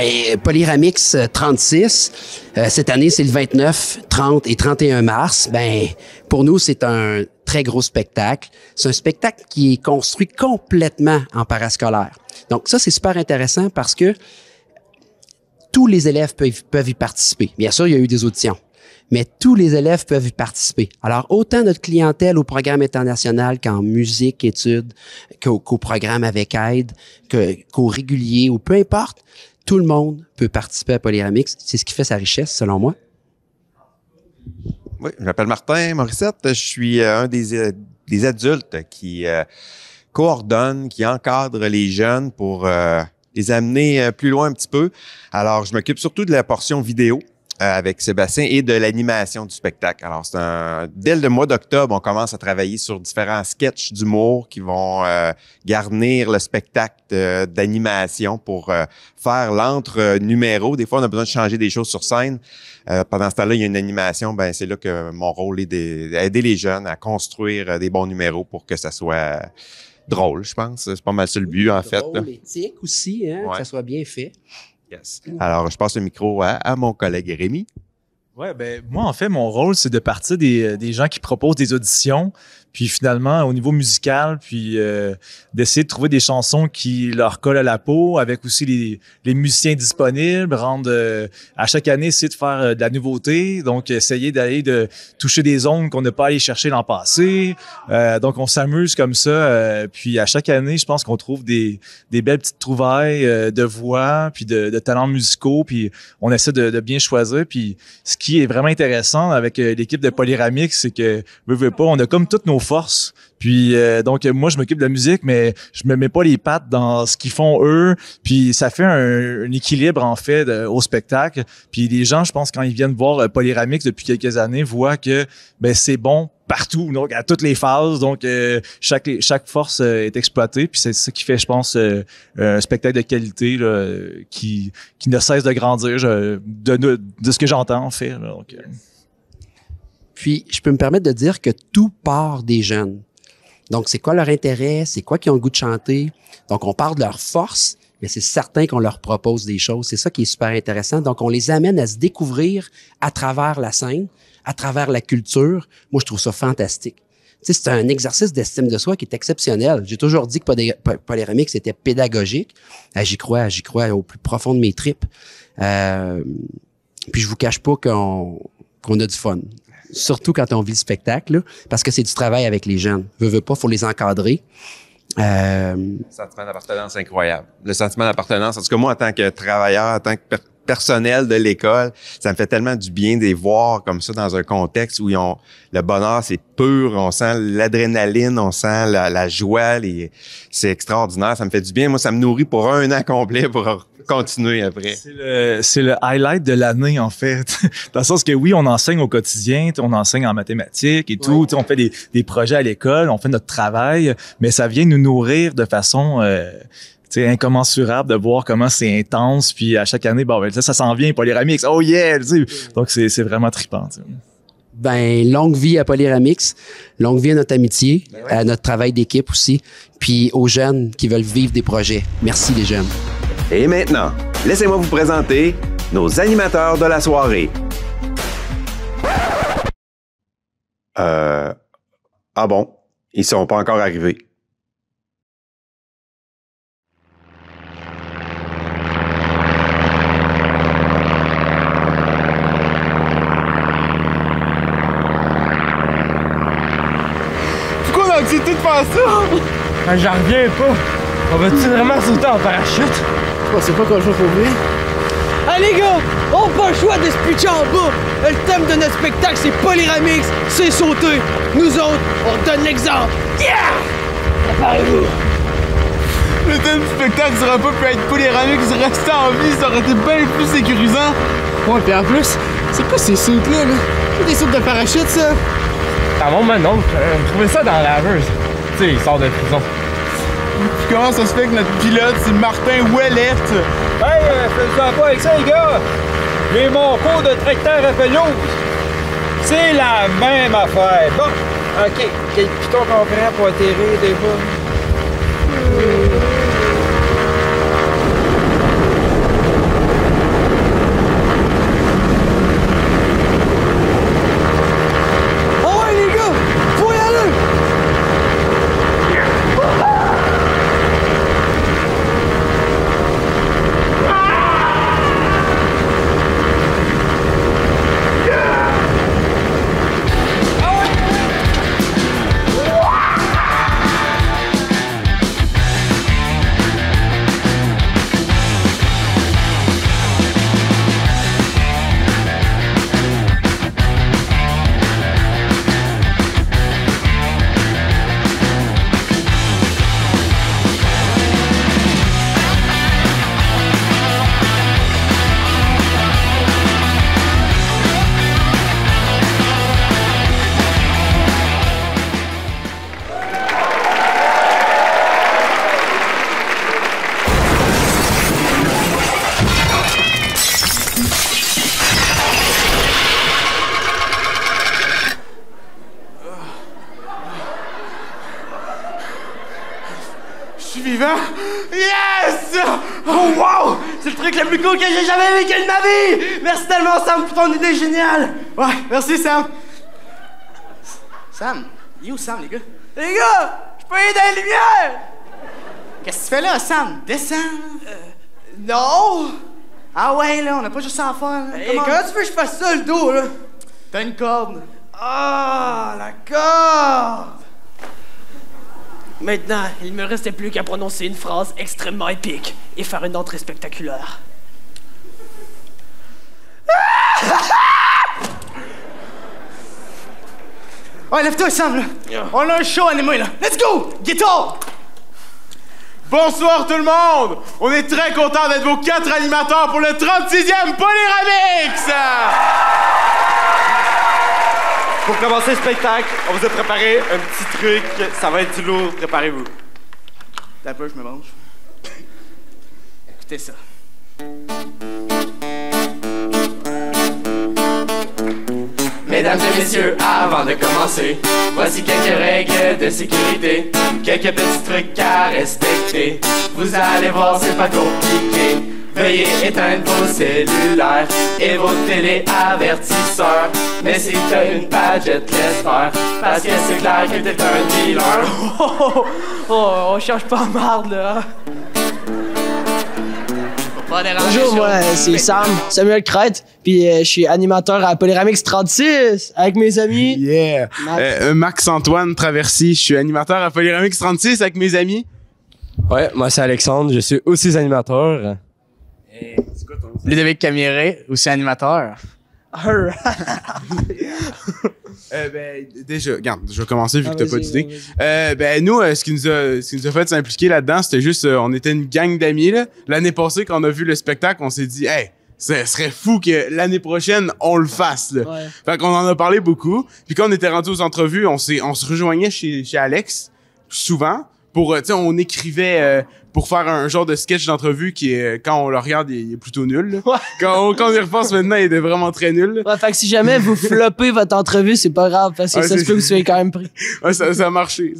Ben, Polyramix 36, cette année, c'est le 29, 30 et 31 mars. Ben, pour nous, c'est un très gros spectacle. C'est un spectacle qui est construit complètement en parascolaire. Donc ça, c'est super intéressant parce que tous les élèves peuvent y participer. Bien sûr, il y a eu des auditions, mais tous les élèves peuvent y participer. Alors, autant notre clientèle au programme international qu'en musique, études, qu'au programme avec aide, qu'au régulier, ou peu importe, tout le monde peut participer à Polyramix. C'est ce qui fait sa richesse, selon moi. Oui, je m'appelle Martin Morissette. Je suis un des adultes qui coordonne, qui encadre les jeunes pour les amener plus loin un petit peu. Alors, je m'occupe surtout de la portion vidéo avec Sébastien et de l'animation du spectacle. Alors, dès le mois d'octobre, on commence à travailler sur différents sketchs d'humour qui vont garnir le spectacle d'animation pour faire l'entre-numéro. Des fois, on a besoin de changer des choses sur scène. Pendant ce temps-là, il y a une animation. Ben, c'est là que mon rôle est d'aider les jeunes à construire des bons numéros pour que ça soit drôle, je pense. C'est pas mal ça le but, en fait. Drôle, éthique aussi, hein, ouais. Que ça soit bien fait. Yes. Alors, je passe le micro à mon collègue Rémi. Ouais, ben moi, en fait, mon rôle, c'est de partir des gens qui proposent des auditions, puis finalement, au niveau musical, puis d'essayer de trouver des chansons qui leur collent à la peau, avec aussi les musiciens disponibles, rendre à chaque année, essayer de faire de la nouveauté, donc essayer d'aller de toucher des zones qu'on n'a pas allé chercher l'an passé. Donc, on s'amuse comme ça, puis à chaque année, je pense qu'on trouve des belles petites trouvailles de voix, puis de talents musicaux, puis on essaie de bien choisir, puis ce qui est vraiment intéressant avec l'équipe de Polyramix, c'est que, veux pas, on a comme toutes nos forces. Puis donc moi je m'occupe de la musique, mais je me mets pas les pattes dans ce qu'ils font eux. Puis ça fait un équilibre en fait au spectacle. Puis les gens, je pense, quand ils viennent voir Polyramix depuis quelques années, voient que ben c'est bon partout, donc à toutes les phases. Donc chaque force est exploitée. Puis c'est ça qui fait, je pense, un spectacle de qualité là, qui ne cesse de grandir de ce que j'entends en fait. Là, donc, Puis, je peux me permettre de dire que tout part des jeunes. Donc, c'est quoi leur intérêt? C'est quoi qu'ils ont le goût de chanter? Donc, on part de leur force, mais c'est certain qu'on leur propose des choses. C'est ça qui est super intéressant. Donc, on les amène à se découvrir à travers la scène, à travers la culture. Moi, je trouve ça fantastique. Tu sais, c'est un exercice d'estime de soi qui est exceptionnel. J'ai toujours dit que Polyramix était pédagogique. J'y crois au plus profond de mes tripes. Puis, je vous cache pas qu'on a du fun. Surtout quand on vit le spectacle, là, parce que c'est du travail avec les jeunes. Veux pas, faut les encadrer. Le sentiment d'appartenance incroyable. Le sentiment d'appartenance, en tout cas moi, en tant que travailleur, en tant que personnel de l'école, ça me fait tellement du bien de les voir comme ça dans un contexte où le bonheur, c'est pur, on sent l'adrénaline, on sent la joie, c'est extraordinaire, ça me fait du bien. Moi, ça me nourrit pour un an complet pour continuer après. C'est le highlight de l'année, en fait. Dans le sens que oui, on enseigne au quotidien, on enseigne en mathématiques et tout, on fait des projets à l'école, on fait notre travail, mais ça vient nous nourrir de façon incommensurable de voir comment c'est intense, puis à chaque année, ça s'en vient, Polyramix, oh yeah! Donc c'est vraiment trippant. T'sais. Ben, longue vie à Polyramix, longue vie à notre amitié, à notre travail d'équipe aussi, puis aux jeunes qui veulent vivre des projets. Merci les jeunes. Et maintenant, laissez-moi vous présenter nos animateurs de la soirée. Ah bon? Ils sont pas encore arrivés. Pourquoi on a accepté de faire ça? J'en reviens pas. On va-tu vraiment sauter en parachute? C'est pas qu'on joue pour lui. Allez gars, on n'a pas le choix de se pitcher en bas. Le thème de notre spectacle, c'est Polyramix, c'est sauter. Nous autres, on donne l'exemple. Yeah! Préparez-vous. Le thème du spectacle serait pas pu être Polyramix rester en vie, ça aurait été bien plus sécurisant. Ouais, pis en plus, c'est quoi ces sautes-là, là? C'est des sautes de parachute, ça? T'as mon oncle, trouvez ça dans la laveuse. Tu sais, il sort de prison. Puis comment ça se fait que notre pilote, c'est Martin Ouellette? Hey, faites-en pas avec ça, les gars! J'ai mon cours de tracteur à pelouse. C'est la même affaire. Bon, OK. Quel piton qu'on prend pour atterrir des fois? C'est le truc le plus cool que j'ai jamais vécu de ma vie! Merci tellement, Sam, pour ton idée géniale! Ouais, merci, Sam. Sam? Il est où, Sam, les gars? Les gars, je peux y dans les lumières! Qu'est-ce que tu fais là, Sam? Descends. Non! Ah ouais, là, on n'a pas juste ça à faire. Là. Hey, comment tu veux que je fasse ça, le dos, là? T'as une corde. Ah, la corde! Maintenant, il me restait plus qu'à prononcer une phrase extrêmement épique et faire une entrée spectaculaire. Ouais, lève-toi, Sam, là. On a un show animé, là. Let's go! Guitare! Bonsoir tout le monde! On est très contents d'être vos 4 animateurs pour le 36e Polyramix! Pour commencer le spectacle, on vous a préparé un petit truc. Ça va être du lourd, préparez-vous. T'as peur, je me mange. Écoutez ça. Mesdames et messieurs, avant de commencer, voici quelques règles de sécurité, quelques petits trucs à respecter. Vous allez voir, c'est pas compliqué. Veuillez éteindre vos cellulaires et vos téléavertisseurs. Mais si t'as une badgette, laisse faire, parce que c'est clair que t'es un dealer. On cherche pas marde, là. Bonjour, moi c'est Sam, Samuel Crête, puis je suis animateur à Polyramix 36 avec mes amis. Yeah! Max-Antoine Traversy, je suis animateur à Polyramix 36 avec mes amis. Ouais, moi c'est Alexandre, je suis aussi animateur. Et Ludovic Camieré, aussi animateur. Déjà, regarde, je vais commencer vu que t'as pas d'idée. Nous, ce qui nous a fait s'impliquer là-dedans, c'était juste, on était une gang d'amis, là. L'année passée, quand on a vu le spectacle, on s'est dit, hey, ce serait fou que l'année prochaine, on le fasse, là. Ouais. Fait qu'on en a parlé beaucoup. Puis quand on était rendu aux entrevues, on se rejoignait chez Alex, souvent, pour, tu sais, on écrivait, pour faire un genre de sketch d'entrevue qui est, quand on le regarde, il est plutôt nul. Ouais. Quand on y repense maintenant, il était vraiment très nul. Ouais, fait que si jamais vous floppez votre entrevue, c'est pas grave, parce que Ouais, ça se peut que vous soyez quand même pris. Ouais, ça a marché.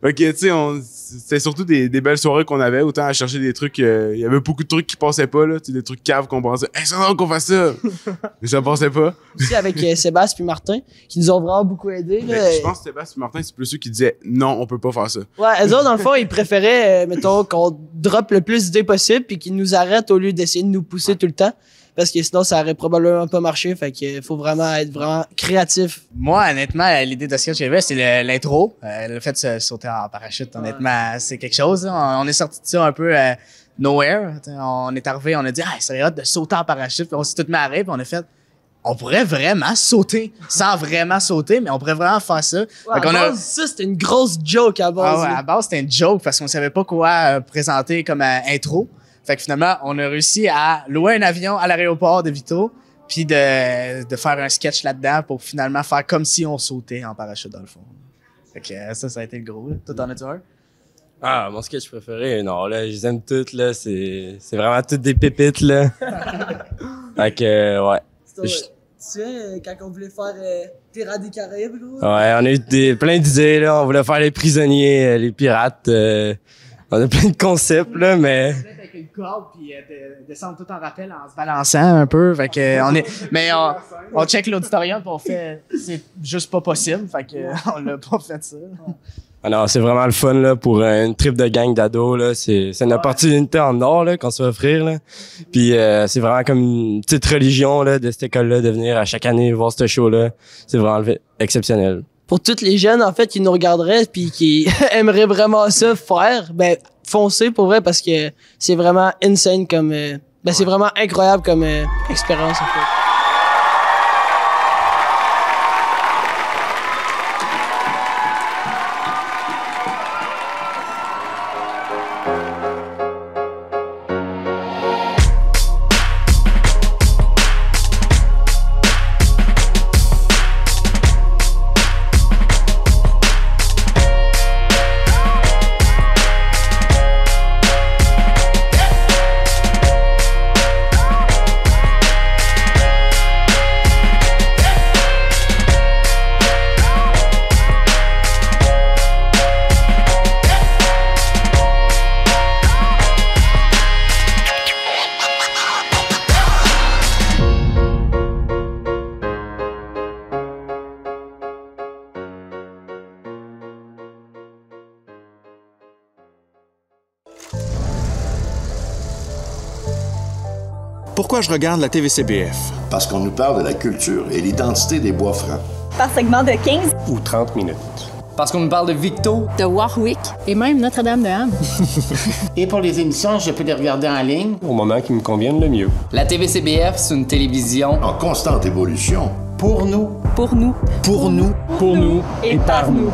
Fait que, tu sais, c'était surtout des belles soirées qu'on avait, autant à chercher des trucs, il y avait beaucoup de trucs qui passaient pas, là, tu sais, des trucs caves qu'on pensait, hey, c'est normal qu'on fasse ça! Mais ça passait pas. Aussi avec Sébastien puis Martin, qui nous ont vraiment beaucoup aidés, là. Je pense que Sébastien et Martin, c'est plus ceux qui disaient, non, on peut pas faire ça. Ouais, eux autres, dans le fond, ils préféraient, mettons, qu'on drop le plus d'idées possible puis qu'ils nous arrêtent au lieu d'essayer de nous pousser tout le temps. Parce que sinon, ça aurait probablement pas marché. Fait que faut vraiment être vraiment créatif. Moi, honnêtement, l'idée de sketch que j'avais, c'est l'intro. Le fait de se sauter en parachute, honnêtement, c'est quelque chose. On est sorti de ça un peu nowhere. On est arrivé, on a dit, ça serait hot de sauter en parachute. Puis on s'est tout marré, puis on a fait, on pourrait vraiment sauter, sans vraiment sauter, mais on pourrait vraiment faire ça. Ouais, ça, c'était une grosse joke à base. Ah ouais, à base, c'était une joke parce qu'on savait pas quoi présenter comme intro. Fait que finalement, on a réussi à louer un avion à l'aéroport de Vito, puis de faire un sketch là-dedans pour finalement faire comme si on sautait en parachute dans le fond. Fait que ça a été le gros. Toi, t'en as-tu un? Ah, mon sketch préféré, non, là, je les aime toutes, là, c'est vraiment toutes des pépites, là. Fait que, ouais. Tu sais, quand on voulait faire Pirates des Caraïbes, là? Ouais, on a eu plein d'idées, là, on voulait faire les prisonniers, les pirates, on a plein de concepts, là, mais... Avec une corde, puis descendre tout en rappel en se balançant un peu, fait que on check l'auditorium, puis on fait, c'est juste pas possible, fait que on l'a pas fait ça. Ah non, c'est vraiment le fun, là, pour une trip de gang d'ados, là. C'est une opportunité en or, là, qu'on se fait offrir, là. Puis, c'est vraiment comme une petite religion, là, de cette école-là, de venir à chaque année voir ce show-là. C'est vraiment exceptionnel. Pour tous les jeunes, en fait, qui nous regarderaient puis qui aimeraient vraiment ça faire, ben, foncez pour vrai parce que c'est vraiment insane comme, c'est vraiment incroyable comme expérience, en fait. Pourquoi je regarde la TVCBF? Parce qu'on nous parle de la culture et l'identité des Bois-Francs. Par segment de 15 ou 30 minutes. Parce qu'on nous parle de Victo, de Warwick et même Notre-Dame-de-Ham. Et pour les émissions, je peux les regarder en ligne. Au moment qui me convienne le mieux. La TVCBF, c'est une télévision en constante évolution. Pour nous. Pour nous. Pour nous. Pour nous. Et par nous.